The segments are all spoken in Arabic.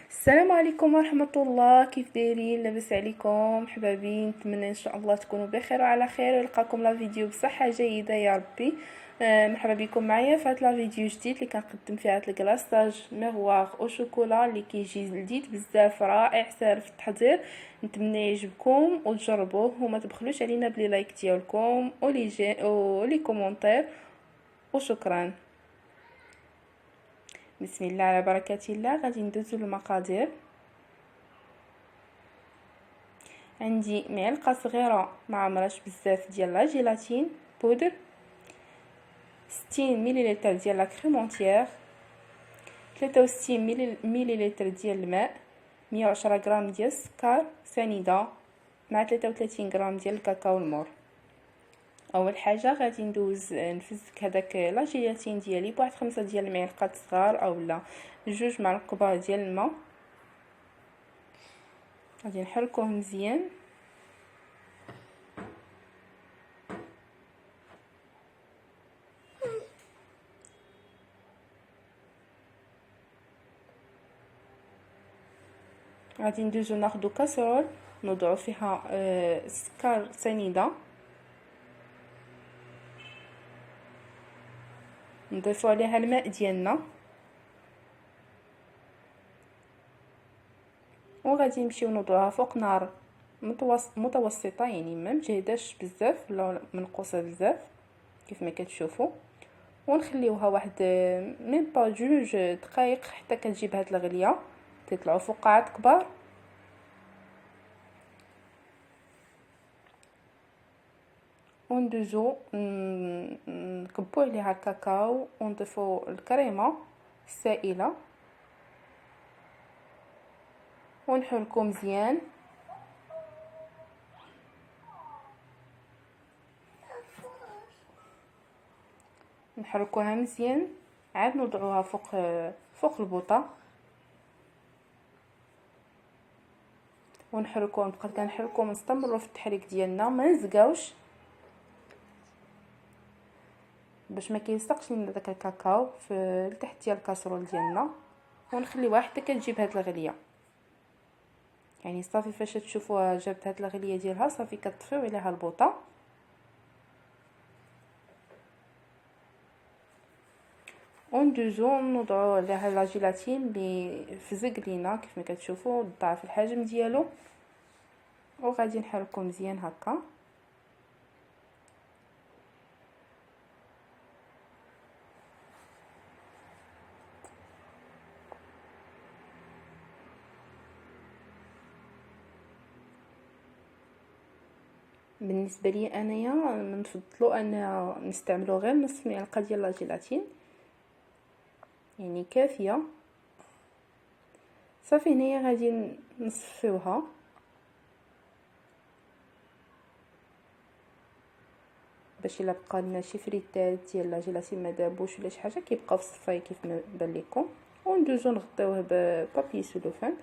السلام عليكم ورحمة الله، كيف دايرين؟ لاباس عليكم حبابي؟ نتمنى ان شاء الله تكونوا بخير وعلى خير ويلقاكم لا فيديو بصحة جيدة يا ربي. مرحبا بكم معايا في هاد لا فيديو جديد اللي كنقدم فيها هاد الكلاصاج ميغوار او شوكولا اللي كيجي جديد بزاف رائع سهل في التحضير. نتمنى يعجبكم وتجربوه وما تبخلوش علينا بلي لايك ديالكم ولي كومونتير وشكرا. بسم الله على بركة الله. غادي ندوزو للمقادير. عندي معلقه صغيره ما عمرش بزاف ديال لا جيلاتين بودر، 60 مليلتر ديال لا كريمونتيير، 63 مليلتر ديال الماء، 110 غرام ديال السكر سنيده مع 33 غرام ديال الكاكاو المور. اول حاجه غادي ندوز نفزك هذاك لا جيلاتين ديالي بواحد 5 ديال المعلقات صغار اولا 2 معالق كبار ديال الماء. غادي نحركوه مزيان. غادي ندوزو ناخدو كاسرول نوضعو فيها السكر سنيده، نضيفو عليها الماء ديالنا وغادي نمشيو نوضعوها فوق نار متوسطه، يعني ما مجهداش بزاف ولا منقوصه بزاف كيف ما كتشوفوا، ونخليوها واحد ميم با 2 دقائق حتى كتجيب هاد الغليه تطلعوا فقاعات كبار. وندوزو نكبو عليها الكاكاو ونضيفو الكريمه السائله ونحركو مزيان. نحركوها مزيان عاد نوضعوها فوق البوطه ونحركوها. نبقى كنحركو ونستمروا في التحريك ديالنا ما نزقاوش باش ما كيلصقش لنا داك الكاكاو في التحت ديال الكاسرول ديالنا، ونخليوها حتى كتجيب هاد الغليه. يعني صافي فاش تشوفوها جابت هاد الغليه ديالها صافي كتطفيو عليها البوطه وندوزو نوضعو عليها لا جيلاتين اللي فزق لينا كيف ما كتشوفوا ضعف الحجم ديالو، وغادي نحركو مزيان هكا. بالنسبه لي انايا نفضلوا ان نستعملوا غير نصف معلقه ديال لا جيلاتين، يعني كافيه. صافي هنايا غادي نصفيوها باش الا بقى لنا شي فريتات ديال لا جيلاتين ما دابوش ولا شي حاجه كيبقاو في الصفاي كيف ما بان لكم. وندوزو نغطيوه ببابي سلوفان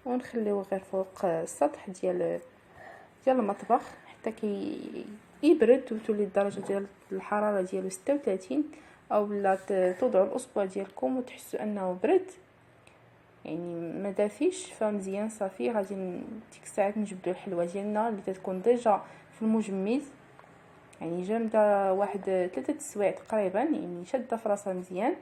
ونخليوه غير فوق السطح ديال المطبخ حتى يبرد وتولي الدرجه ديال الحراره ديالو 36، او لا توضعوا الاصبع ديالكم وتحسوا انه برد يعني ما دافيش فمزيان. صافي غادي ديك الساعات نجبدوا الحلوه ديالنا اللي تكون ديجا في المجمد، يعني جامده واحد 3 سوايع تقريبا، يعني شاده في راسها مزيان.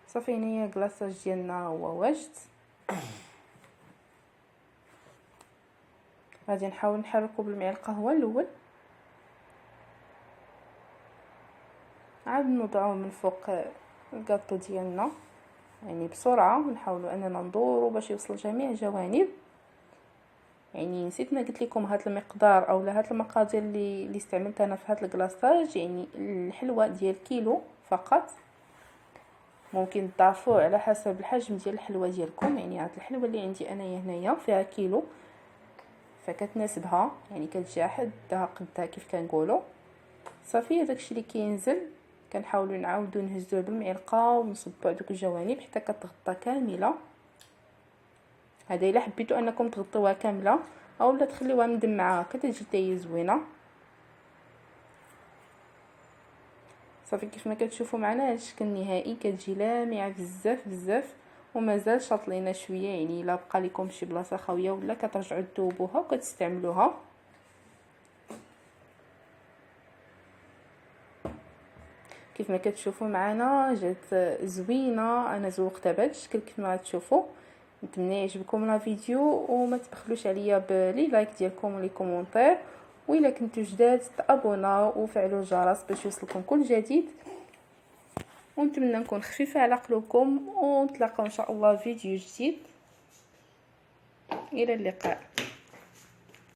صافي هنايا كلاصاج ديالنا هو واجد. غادي نحاول نحركو بالمعلقه هو الاول، عاد نوضعوه من فوق الكاطو ديالنا يعني بسرعه ونحاولوا اننا ندورو باش يوصل جميع الجوانب. يعني نسيت ما قلت لكم هذا المقدار او هذا المقادير اللي استعملت انا في هذا الكلاصاج، يعني الحلوه ديال كيلو فقط، ممكن تضاعفوه على حسب الحجم ديال الحلوه ديالكم. يعني هاد الحلوه اللي عندي انايا هنايا فيها كيلو فكتناسبها، يعني كتجي حدها قدها كيف كنقولوا. صافي داكشي اللي كينزل كنحاولوا نعاودوا نهزوه بالمعلقه ونصبوا دوك الجوانب حتى كتغطى كامله. هذا الا حبيتوا انكم تغطيوها كامله اولا تخليوها مدمعه كتجي حتى هي زوينه. صافي كيف ما كتشوفوا معنا هذا الشكل النهائي كتجي لامعه بزاف بزاف، ومازال شاط لينا شويه. يعني الا بقى لكم شي بلاصه خاويه ولا كترجعوا تذوبوها وكتستعملوها. كيف ما كتشوفوا معنا جات زوينه. انا زوقتها بهذا الشكل كيف ما غتشوفوا. نتمنى يعجبكم لا فيديو، وما تبخلوش عليا بلي لايك ديالكم ولي كومونتير، وإلا كنتو جداد تابوناو وفعلوا الجرس باش يوصلكم كل جديد. ونتمنى نكون خفيفه على قلوبكم، ونتلاقاو ان شاء الله فيديو جديد. الى اللقاء.